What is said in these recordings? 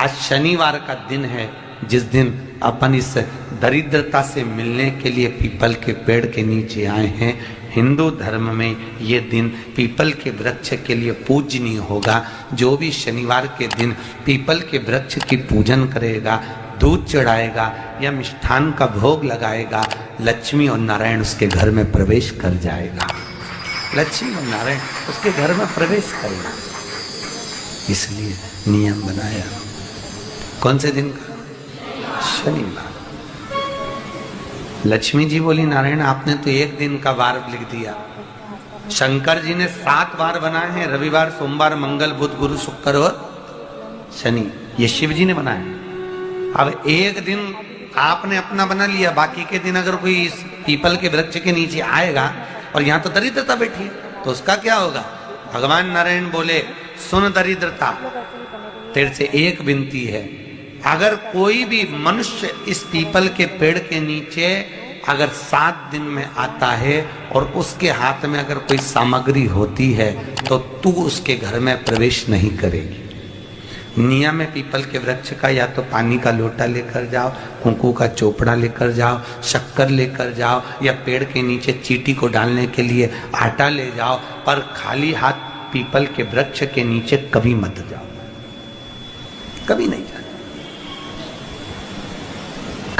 आज शनिवार का दिन है, जिस दिन अपन इस दरिद्रता से मिलने के लिए पीपल के पेड़ के नीचे आए हैं। हिंदू धर्म में ये दिन पीपल के वृक्ष के लिए पूजनीय होगा। जो भी शनिवार के दिन पीपल के वृक्ष की पूजन करेगा, दूध चढ़ाएगा या मिष्ठान का भोग लगाएगा, लक्ष्मी और नारायण उसके घर में प्रवेश कर जाएगा। लक्ष्मी और नारायण उसके घर में प्रवेश करेगा। इसलिए नियम बनाया। कौन से दिन का? शनिवार। लक्ष्मी जी बोली, नारायण आपने तो एक दिन का वार लिख दिया। शंकर जी ने 7 वार बनाए हैं, रविवार, सोमवार, मंगल, बुध, गुरु, शुक्र और शनि। ये शिव जी ने बनाया। अब एक दिन आपने अपना बना लिया, बाकी के दिन अगर कोई इस पीपल के वृक्ष के नीचे आएगा और यहाँ तो दरिद्रता बैठी है, तो उसका क्या होगा? भगवान नारायण बोले, सुन दरिद्रता, तेरे से एक विनती है, अगर कोई भी मनुष्य इस पीपल के पेड़ के नीचे अगर 7 दिन में आता है और उसके हाथ में अगर कोई सामग्री होती है तो तू उसके घर में प्रवेश नहीं करेगी। नियम में पीपल के वृक्ष का या तो पानी का लोटा लेकर जाओ, कुंकू का चोपड़ा लेकर जाओ, शक्कर लेकर जाओ, या पेड़ के नीचे चींटी को डालने के लिए आटा ले जाओ, पर खाली हाथ पीपल के वृक्ष के नीचे कभी मत जाओ, कभी नहीं जाओ।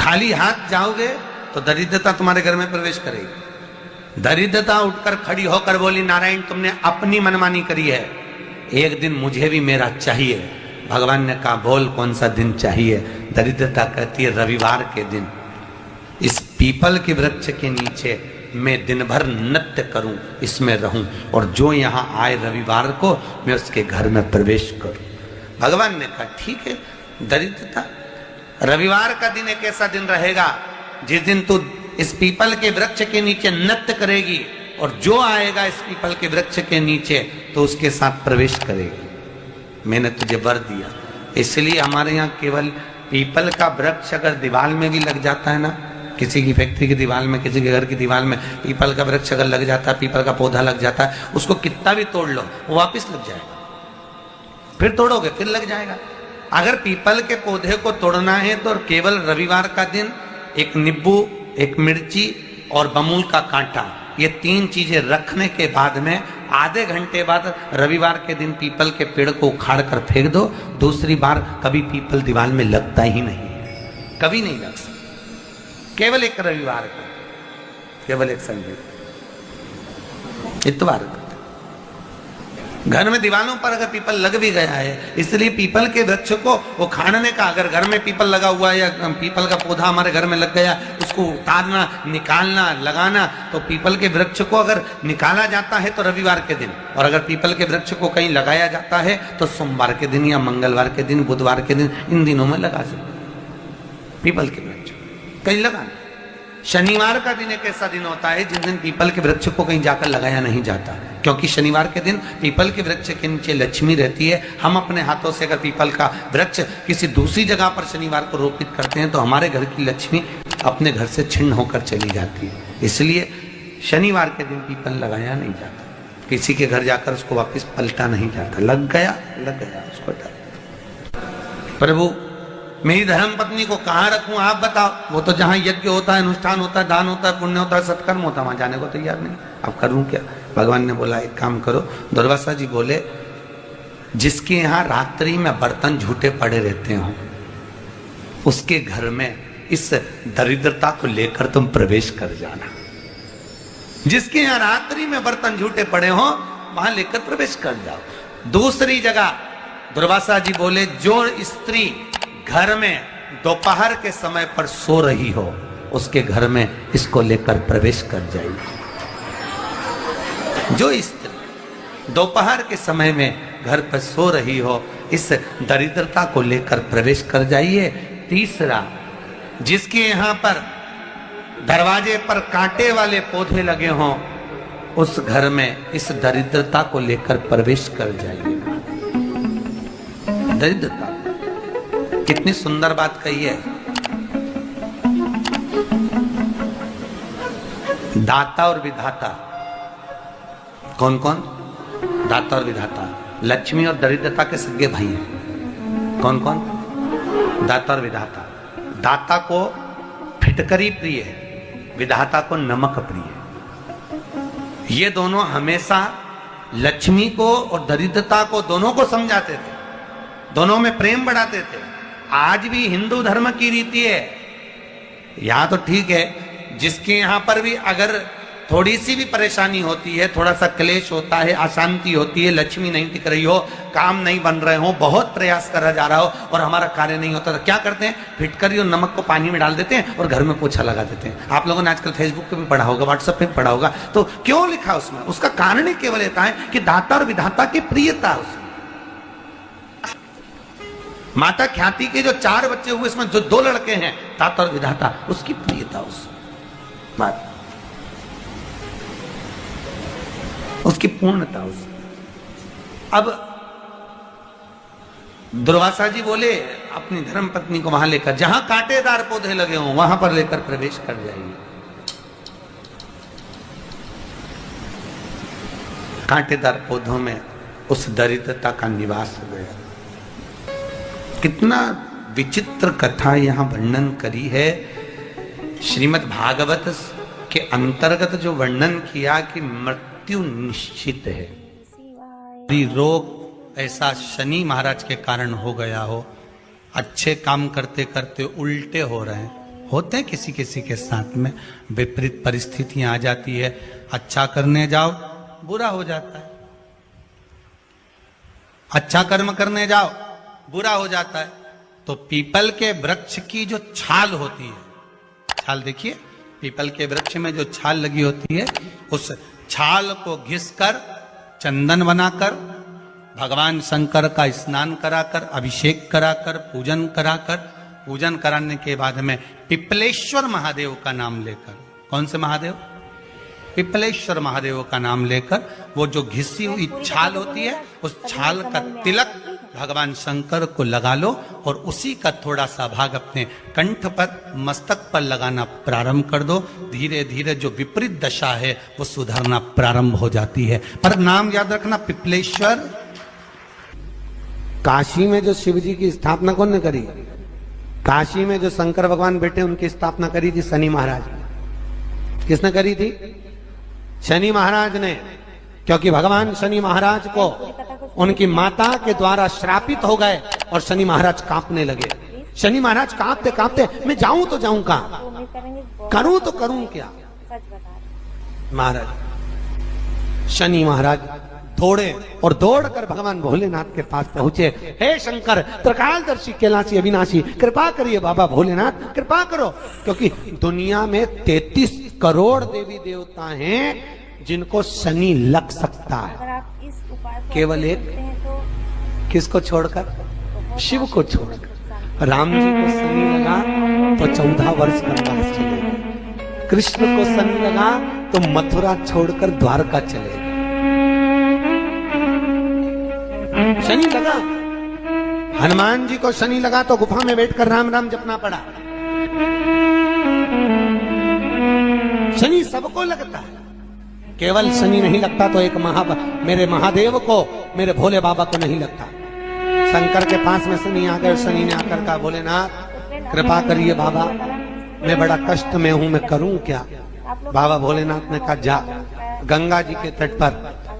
खाली हाथ जाओगे तो दरिद्रता तुम्हारे घर में प्रवेश करेगी। दरिद्रता उठकर खड़ी होकर बोली, नारायण तुमने अपनी मनमानी करी है, एक दिन मुझे भी मेरा चाहिए। भगवान ने कहा, बोल कौन सा दिन चाहिए? दरिद्रता कहती है, रविवार के दिन इस पीपल के वृक्ष के नीचे मैं दिन भर नृत्य करूं, इसमें रहूं, और जो यहाँ आए रविवार को मैं उसके घर में प्रवेश करूं। भगवान ने कहा, ठीक है दरिद्रता, रविवार का दिन एक ऐसा दिन रहेगा जिस दिन तू इस पीपल के वृक्ष के नीचे नृत्य करेगी, और जो आएगा इस पीपल के वृक्ष के नीचे तो उसके साथ प्रवेश करेगी। मैंने तुझे वर दिया। इसलिए हमारे यहाँ केवल पीपल का वृक्ष अगर दीवार में भी लग जाता है ना, किसी की फैक्ट्री की दीवार में, किसी के घर की दीवार में पीपल का वृक्ष अगर लग जाता है, पीपल का पौधा लग जाता है, उसको कितना भी तोड़ लो वो वापिस लग जाएगा। फिर तोड़ोगे फिर लग जाएगा। अगर पीपल के पौधे को तोड़ना है तो केवल रविवार का दिन एक नींबू, एक मिर्ची और बमूल का कांटा, ये 3 चीजें रखने के बाद में आधे घंटे बाद रविवार के दिन पीपल के पेड़ को उखाड़ कर फेंक दो। दूसरी बार कभी पीपल दीवार में लगता ही नहीं, कभी नहीं लगता। केवल एक रविवार का, केवल एक संडे, इतवार का। घर में दीवारों पर अगर पीपल लग भी गया है, इसलिए पीपल के वृक्ष को उखाड़ने का, अगर घर में पीपल लगा हुआ है या पीपल का पौधा हमारे घर में लग गया, उसको उतारना, निकालना, लगाना, तो पीपल के वृक्ष को अगर निकाला जाता है तो रविवार के दिन, और अगर पीपल के वृक्ष को कहीं लगाया जाता है तो सोमवार के दिन या मंगलवार के दिन, बुधवार के दिन, इन दिनों में लगा सकते पीपल के वृक्ष कहीं लगाना। शनिवार का दिन एक ऐसा दिन होता है जिस दिन पीपल के वृक्ष को कहीं जाकर लगाया नहीं जाता, क्योंकि शनिवार के दिन पीपल के वृक्ष के नीचे लक्ष्मी रहती है। हम अपने हाथों से अगर पीपल का वृक्ष किसी दूसरी जगह पर शनिवार को रोपित करते हैं तो हमारे घर की लक्ष्मी अपने घर से छिन्न होकर चली जाती है। इसलिए शनिवार के दिन पीपल लगाया नहीं जाता, किसी के घर जाकर उसको वापस पलटा नहीं जाता। लग गया उसको डाल। प्रभु मेरी धर्म पत्नी को कहाँ रखूं आप बताओ? वो तो जहाँ यज्ञ होता है, अनुष्ठान होता है, दान होता है, पुण्य होता है, सत्कर्म होता है, वहां जाने को तैयार नहीं। अब करूं क्या? भगवान ने बोला एक काम करो। दुर्वासा जी बोले, जिसके यहाँ रात्रि में बर्तन झूठे पड़े रहते हो उसके घर में इस दरिद्रता को लेकर तुम प्रवेश कर जाना। जिसके यहाँ रात्रि में बर्तन झूठे पड़े हो वहां लेकर प्रवेश कर जाओ। दूसरी जगह दुर्वासा जी बोले, जो स्त्री घर में दोपहर के समय पर सो रही हो उसके घर में इसको लेकर प्रवेश कर जाएगी। जो स्त्री दोपहर के समय में घर पर सो रही हो इस दरिद्रता को लेकर प्रवेश कर जाइए। तीसरा, जिसके यहाँ पर दरवाजे पर कांटे वाले पौधे लगे हों उस घर में इस दरिद्रता को लेकर प्रवेश कर जाइए। दरिद्रता, कितनी सुंदर बात कही है। दाता और विधाता, कौन कौन? दाता और विधाता, लक्ष्मी और दरिद्रता के सगे भाई हैं। कौन कौन? दाता और विधाता। दाता को फिटकरी प्रिय है, विधाता को नमक प्रिय है। ये दोनों हमेशा लक्ष्मी को और दरिद्रता को दोनों को समझाते थे, दोनों में प्रेम बढ़ाते थे। आज भी हिंदू धर्म की रीति है, यहां तो ठीक है, जिसके यहां पर भी अगर थोड़ी सी भी परेशानी होती है, थोड़ा सा क्लेश होता है, अशांति होती है, लक्ष्मी नहीं टिक रही हो, काम नहीं बन रहे हो, बहुत प्रयास करा जा रहा हो और हमारा कार्य नहीं होता, तो क्या करते हैं? फिटकरी और नमक को पानी में डाल देते हैं और घर में पोछा लगा देते हैं। आप लोगों ने आजकल फेसबुक पे भी पढ़ा होगा, व्हाट्सएप पे भी पढ़ा होगा। तो क्यों लिखा उसमें? उसका कारण ही केवल होता है कि दाता और विधाता की प्रियता उसमें। माता ख्याति के जो 4 बच्चे हुए, इसमें जो 2 लड़के हैं, दाता और विधाता, उसकी प्रियता उसमें, उसकी पूर्णता उसमें। अब दुर्वासा जी बोले अपनी धर्म पत्नी को वहां लेकर, जहां कांटेदार पौधे लगे हों वहां पर लेकर प्रवेश कर जाइए। कांटेदार पौधों में उस दरिद्रता का निवास हो गया। कितना विचित्र कथा यहां वर्णन करी है। श्रीमद् भागवत के अंतर्गत जो वर्णन किया कि मृत्यु निश्चित है, रोग ऐसा शनि महाराज के कारण हो गया हो, अच्छे काम करते करते उल्टे हो रहे हैं, होते हैं किसी किसी के साथ में, विपरीत परिस्थितियां आ जाती है, अच्छा करने जाओ बुरा हो जाता है, अच्छा कर्म करने जाओ बुरा हो जाता है। तो पीपल के वृक्ष की जो छाल होती है, छाल देखिए, पीपल के वृक्ष में जो छाल लगी होती है, उस छाल को घिसकर चंदन बनाकर भगवान शंकर का स्नान कराकर, अभिषेक कराकर, पूजन कराने के बाद में पिपलेश्वर महादेव का नाम लेकर, कौन से महादेव? पिपलेश्वर महादेव का नाम लेकर वो जो घिसी हुई छाल होती है, उस छाल का तिलक भगवान शंकर को लगा लो और उसी का थोड़ा सा भाग अपने कंठ पर, मस्तक पर लगाना प्रारंभ कर दो। धीरे धीरे जो विपरीत दशा है वो सुधरना प्रारंभ हो जाती है। पर नाम याद रखना, पिपलेश्वर। काशी में जो शिव जी की स्थापना कौन ने करी? काशी में जो शंकर भगवान बैठे उनकी स्थापना करी थी शनि महाराज ने। किसने करी थी? शनि महाराज ने, क्योंकि भगवान शनि महाराज को उनकी माता के द्वारा श्रापित हो गए और शनि महाराज कांपने लगे। शनि महाराज कांपते कांपते, मैं जाऊं तो जाऊं कहां, करूं तो करूं क्या? महाराज शनि महाराज दौड़े और दौड़कर भगवान भोलेनाथ के पास पहुंचे। हे शंकर, त्रिकालदर्शी, कैलाशी, अविनाशी, कृपा करिए बाबा भोलेनाथ, कृपा करो, क्योंकि दुनिया में 33 करोड़ देवी देवता हैं जिनको शनि लग सकता है, केवल एक, किसको छोड़कर? शिव को छोड़कर। राम जी को शनि लगा तो 14 वर्ष वनवास चले गए, कृष्ण को शनि लगा तो मथुरा छोड़कर द्वारका चले गए। शनि लगा, हनुमान जी को शनि लगा तो गुफा में बैठकर राम राम जपना पड़ा। शनि सबको लगता है, केवल शनि नहीं लगता तो एक मेरे महादेव को, मेरे भोले बाबा को नहीं लगता। शंकर के पास में शनि आ गए, शनि ने आकर कहा, भोलेनाथ कृपा करिए बाबा, मैं बड़ा कष्ट में हूं, मैं करूं क्या? बाबा भोलेनाथ ने कहा, जा गंगा जी के तट पर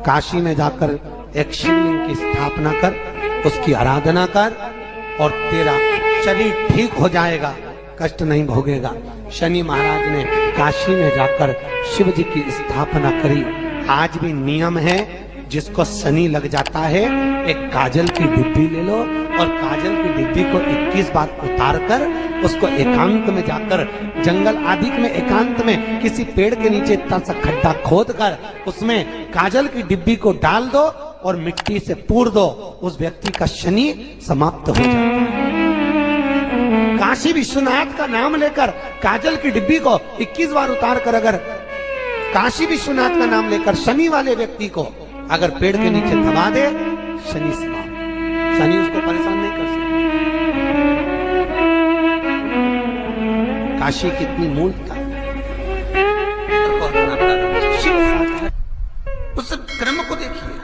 काशी में जाकर एक शिवलिंग की स्थापना कर, उसकी आराधना कर और तेरा शरीर ठीक हो जाएगा, कष्ट नहीं भोगेगा। शनि महाराज ने काशी में जाकर शिव जी की स्थापना करी। आज भी नियम है, जिसको शनि लग जाता है एक काजल की डिब्बी ले लो और काजल की डिब्बी को 21 बार उतार कर उसको एकांत में जाकर, जंगल आदि में एकांत में किसी पेड़ के नीचे इतना सा खड्डा खोद कर उसमें काजल की डिब्बी को डाल दो और मिट्टी से पूर दो, उस व्यक्ति का शनि समाप्त हो जाता है। काशी विश्वनाथ का नाम लेकर काजल की डिब्बी को 21 बार उतार कर अगर काशी विश्वनाथ का नाम लेकर शनि वाले व्यक्ति को अगर पेड़ के नीचे दबा दे, शनि समाप्त, शनि उसको परेशान नहीं कर सकता। काशी कितनी मूलता, उस क्रम को देखिए।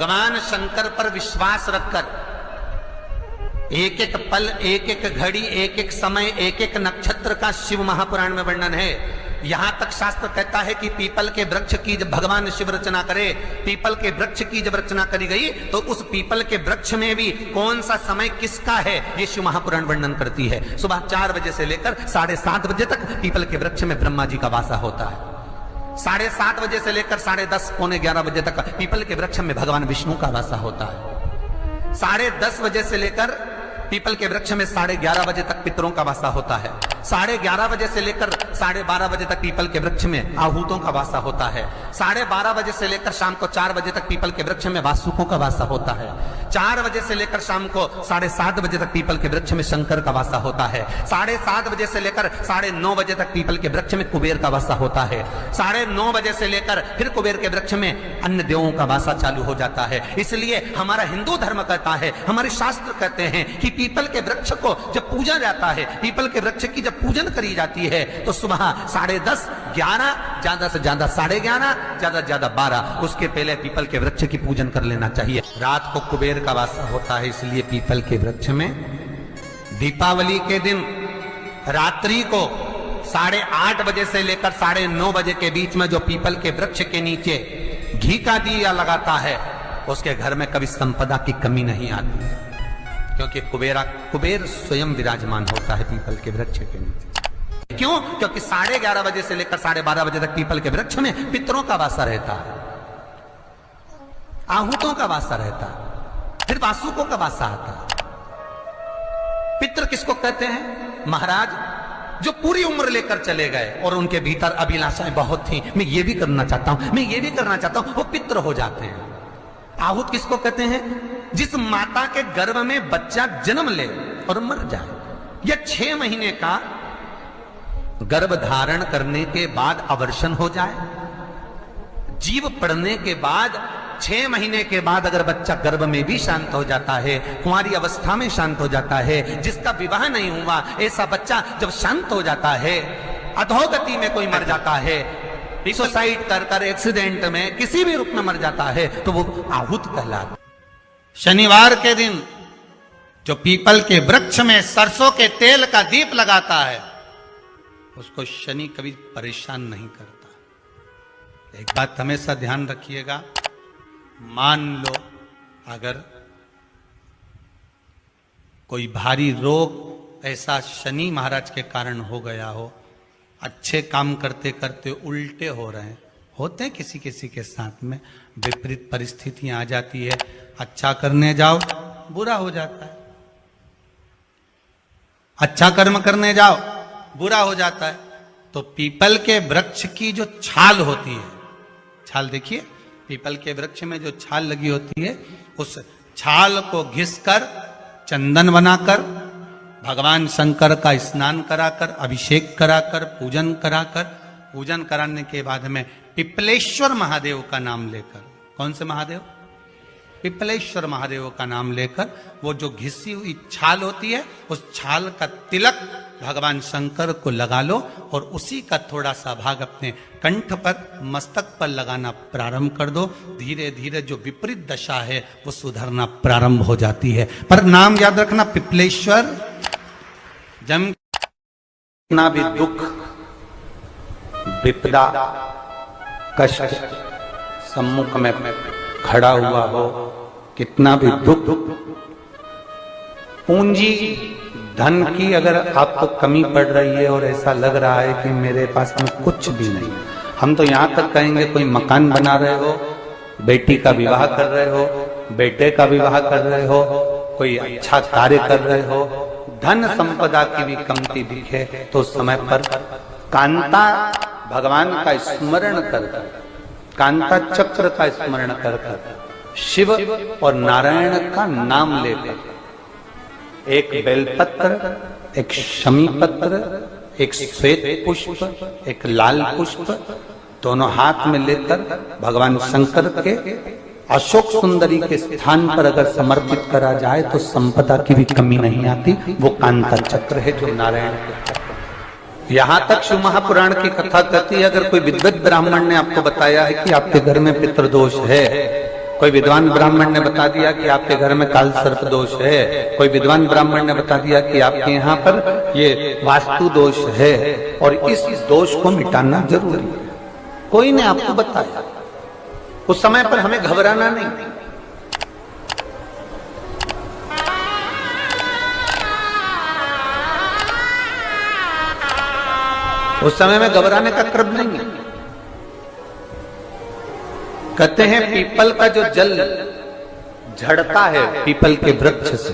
भगवान शंकर पर विश्वास रखकर एक एक पल, एक एक घड़ी, एक एक समय, एक एक नक्षत्र का शिव महापुराण में वर्णन है। यहां तक शास्त्र कहता है कि पीपल के वृक्ष की जब भगवान शिव रचना करे, पीपल के वृक्ष की जब रचना करी गई तो उस पीपल के वृक्ष में भी कौन सा समय किसका है ये शिव महापुराण वर्णन करती है। सुबह 4 बजे से लेकर 7:30 बजे तक पीपल के वृक्ष में ब्रह्मा जी का वासा होता है। 7:30 बजे से लेकर 10:30 पौने 11 बजे तक पीपल के वृक्ष में भगवान विष्णु का वासा होता है। 10:30 बजे से लेकर पीपल के वृक्ष में 11:30 बजे तक पितरों का वासा होता है। 11:30 बजे से लेकर 12:30 बजे तक पीपल के वृक्ष में आहूतों का वासा होता है। 12:30 बजे से लेकर शाम को 4 बजे तक पीपल के वृक्ष में वासुकों का वासा होता है। 4 बजे से लेकर शाम को 7:30 बजे तक पीपल के वृक्ष में शंकर का वासा होता है। 7:30 बजे से लेकर 9:30 बजे तक पीपल के वृक्ष में कुबेर का वासा होता है। 9:30 बजे से लेकर फिर कुबेर के वृक्ष में अन्य देवों का वासा चालू हो जाता है। इसलिए हमारा हिंदू धर्म कहता है, हमारे शास्त्र कहते हैं कि पीपल के वृक्ष को जब पूजा जाता है, पीपल के वृक्ष की जब पूजन करी जाती है तो सुबह 10:30, 11, ज्यादा से ज्यादा 11:30, ज्यादा से ज्यादा 12, उसके पहले पीपल के वृक्ष की पूजन कर लेना चाहिए। रात को कुबेर का वासा होता है, इसलिए पीपल के वृक्ष में दीपावली के दिन रात्रि को 8:30 बजे से लेकर 9:30 बजे के बीच में जो पीपल के वृक्ष के नीचे घी का दिया लगाता है उसके घर में कभी संपदा की कमी नहीं आती है, क्योंकि कुबेर स्वयं विराजमान होता है पीपल के वृक्ष के नीचे। क्यों? क्योंकि 11:30 बजे से लेकर 12:30 बजे तक पीपल के वृक्ष में पितरों का वासा रहता है, आहूतों का वासा रहता है, फिर वासुकों का वासा आता है। पितृ किसको कहते हैं? महाराज जो पूरी उम्र लेकर चले गए और उनके भीतर अभिलाषाएं बहुत थी, मैं ये भी करना चाहता हूं, मैं ये भी करना चाहता हूं, वो पितृ हो जाते हैं। आहूत किसको कहते हैं? जिस माता के गर्भ में बच्चा जन्म ले और मर जाए, या 6 महीने का गर्भ धारण करने के बाद अवर्षण हो जाए, जीव पड़ने के बाद 6 महीने के बाद अगर बच्चा गर्भ में भी शांत हो जाता है, कुंवारी अवस्था में शांत हो जाता है, जिसका विवाह नहीं हुआ ऐसा बच्चा जब शांत हो जाता है, अधोगति में कोई मर जाता है, सुसाइड कर एक्सीडेंट में किसी भी रूप में मर जाता है, तो वो आहूत कहलाता। शनिवार के दिन जो पीपल के वृक्ष में सरसों के तेल का दीप लगाता है उसको शनि कभी परेशान नहीं करता। एक बात हमेशा ध्यान रखिएगा, मान लो अगर कोई भारी रोग ऐसा शनि महाराज के कारण हो गया हो, अच्छे काम करते करते उल्टे हो रहे हैं, होते हैं किसी किसी के साथ में, विपरीत परिस्थितियां आ जाती है, अच्छा करने जाओ बुरा हो जाता है, अच्छा कर्म करने जाओ बुरा हो जाता है। तो पीपल के वृक्ष की जो छाल होती है, छाल देखिए, पीपल के वृक्ष में जो छाल लगी होती है, उस छाल को घिसकर चंदन बनाकर भगवान शंकर का स्नान कराकर, अभिषेक कराकर, पूजन कराकर, पूजन कराने के बाद में पिपलेश्वर महादेव का नाम लेकर, कौन से महादेव? पिपलेश्वर महादेव का नाम लेकर वो जो घिसी हुई छाल होती है उस छाल का तिलक भगवान शंकर को लगा लो और उसी का थोड़ा सा भाग अपने कंठ पर, मस्तक पर लगाना प्रारंभ कर दो। धीरे धीरे जो विपरीत दशा है वो सुधरना प्रारंभ हो जाती है। पर नाम याद रखना, पिपलेश्वर। जम कितना भी दुख, विपदा, कष्ट सम्मुख में खड़ा हुआ हो, कितना भी दुख, पूंजी धन की अगर आपको कमी पड़ रही है और ऐसा लग रहा है कि मेरे पास में कुछ भी नहीं, हम तो यहां तक कहेंगे कोई मकान बना रहे हो, बेटी का विवाह कर रहे हो, बेटे का विवाह कर रहे हो, कोई अच्छा कार्य कर रहे हो, धन संपदा की भी कमती दिखे तो समय पर कांता भगवान का स्मरण कर, कांता चक्र का स्मरण कर, शिव और नारायण का नाम लेकर, एक बेलपत्र, एक शमी पत्र, एक श्वेत पुष्प, एक लाल पुष्प, दोनों हाथ में लेकर भगवान शंकर के अशोक सुंदरी के स्थान पर अगर समर्पित करा जाए तो संपदा की भी कमी नहीं आती। वो कांता चक्र है जो नारायण के। यहां तक शिव महापुराण की कथा कहती है, अगर कोई विद्वत ब्राह्मण ने आपको बताया है कि आपके घर में पितृदोष है कोई विद्वान ब्राह्मण ने बता दिया कि आपके घर में काल सर्प दोष है, कोई विद्वान ब्राह्मण ने बता दिया कि आपके यहाँ पर ये वास्तु दोष है और इस दोष को मिटाना जरूरी है। कोई ने आपको बताया, उस समय पर हमें घबराना नहीं। उस समय में घबराने का क्रम नहीं है। कहते हैं पीपल का जो जल झड़ता है पीपल के वृक्ष से,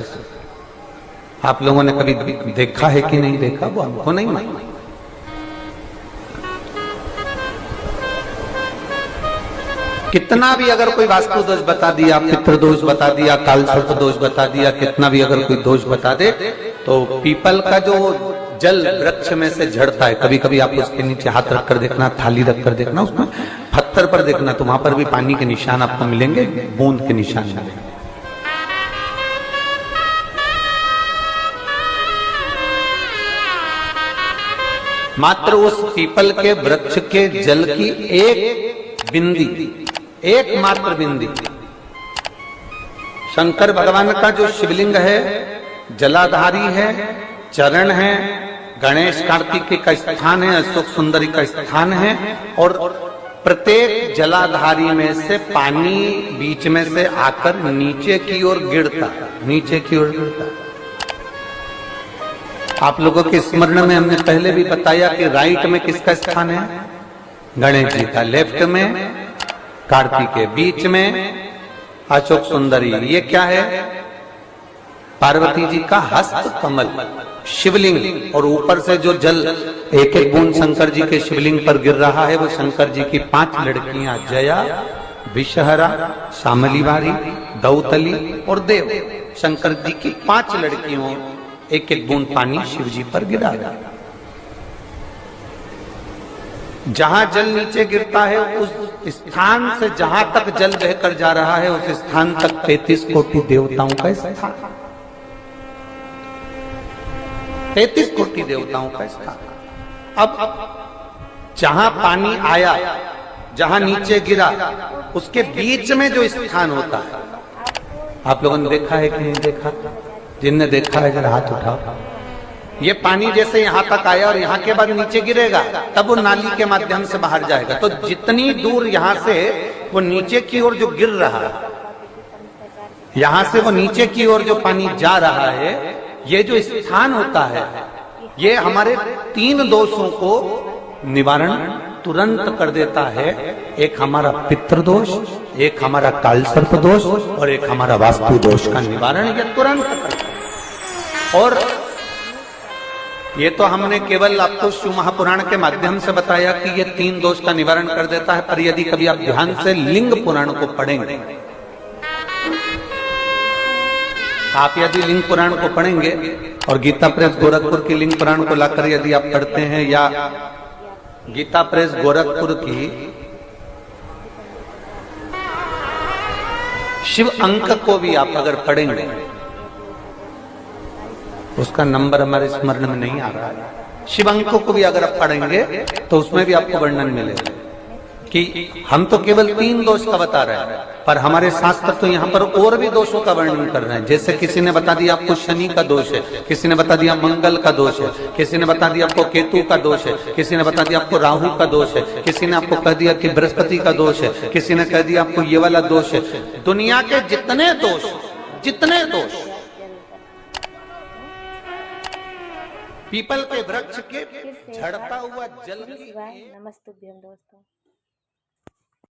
आप लोगों ने कभी देखा है कि नहीं देखा, वो हमको नहीं मालूम। कितना भी अगर कोई वास्तु दोष बता दिया, पितृ दोष बता दिया, काल सर्प दोष बता दिया, कितना भी अगर कोई दोष बता दे, तो पीपल का जो जल वृक्ष में से झड़ता है, कभी कभी आप उसके नीचे हाथ रखकर देखना, थाली रखकर देखना, उसमें पत्थर पर देखना, तो वहां पर भी पानी के निशान आपको मिलेंगे, बूंद के निशान मिलेंगे। मात्र उस पीपल के वृक्ष के जल की एक बिंदी, एकमात्र बिंदी, शंकर भगवान का जो शिवलिंग है जलाधारी है, चरण है, गणेश कार्तिकेय का स्थान है, अशोक सुंदरी का स्थान है, और प्रत्येक जलाधारी में से पानी बीच में से आकर नीचे की ओर गिरता, नीचे की ओर गिरता। आप लोगों के स्मरण में हमने पहले भी बताया कि राइट में किसका स्थान है, गणेश जी का, लेफ्ट में कार्तिकेय, बीच में अशोक सुंदरी। ये क्या है, पार्वती जी का हस्त कमल शिवलिंग, और ऊपर से जो जल एक एक बूंद शंकर जी के शिवलिंग पर गिर रहा है, वो शंकर जी की 5 लड़कियां जया, विषहरा, शामलीवारी, दौतली और देव, शंकर जी की 5 लड़कियों एक एक बूंद पानी शिव जी पर गिरा। जहां जल नीचे गिरता है उस स्थान से जहां तक जल बहकर जा रहा है उस स्थान तक 33 कोटि देवताओं का स्थान, 33 कोटि देवताओं का स्थान। अब जहां पानी आया, जहां नीचे गिरा, उसके बीच में जो स्थान होता है, आप लोगों ने देखा है कि नहीं देखा? जिनने देखा है जरा हाथ उठाओ। ये पानी जैसे यहां तक आया और यहां के बाद नीचे गिरेगा, तब वो नाली के माध्यम से बाहर जाएगा। तो जितनी दूर यहां से वो नीचे की ओर जो गिर रहा है, यहां से वो नीचे की ओर जो पानी जा रहा है, ये जो स्थान होता है, ये हमारे 3 दोषों को निवारण तुरंत कर देता है। एक हमारा पितृदोष, एक हमारा काल सर्प दोष और एक हमारा वास्तु दोष का निवारण ये तुरंत करता है। और ये तो हमने केवल आपको शिव महापुराण के माध्यम से बताया कि ये 3 दोष का निवारण कर देता है, पर यदि कभी आप ध्यान से लिंग पुराण को पढ़ेंगे, आप यदि लिंग पुराण को पढ़ेंगे और गीता प्रेस गोरखपुर की लिंग पुराण को लाकर यदि आप पढ़ते हैं, या गीता प्रेस गोरखपुर की शिव अंक को भी आप अगर पढ़ेंगे, उसका नंबर हमारे स्मरण में नहीं आ रहा है, शिव अंक को भी अगर आप पढ़ेंगे तो उसमें भी आपको वर्णन मिलेगा कि हम तो केवल 3 दोष का बता रहे हैं, पर हमारे शास्त्र तो यहाँ पर और भी दोषों का वर्णन कर रहे हैं। जैसे किसी ने बता दिया आपको शनि का दोष है, किसी ने बता दिया मंगल का दोष है, किसी ने बता दिया आपको केतु का दोष है, किसी ने बता दिया आपको राहु का दोष है, किसी ने आपको कह दिया कि बृहस्पति का दोष है, किसी ने कह दिया आपको ये वाला दोष है। दुनिया के जितने दोष पीपल के वृक्ष के झड़ता हुआ जल। नमस्तुभ्यम दोस्तों।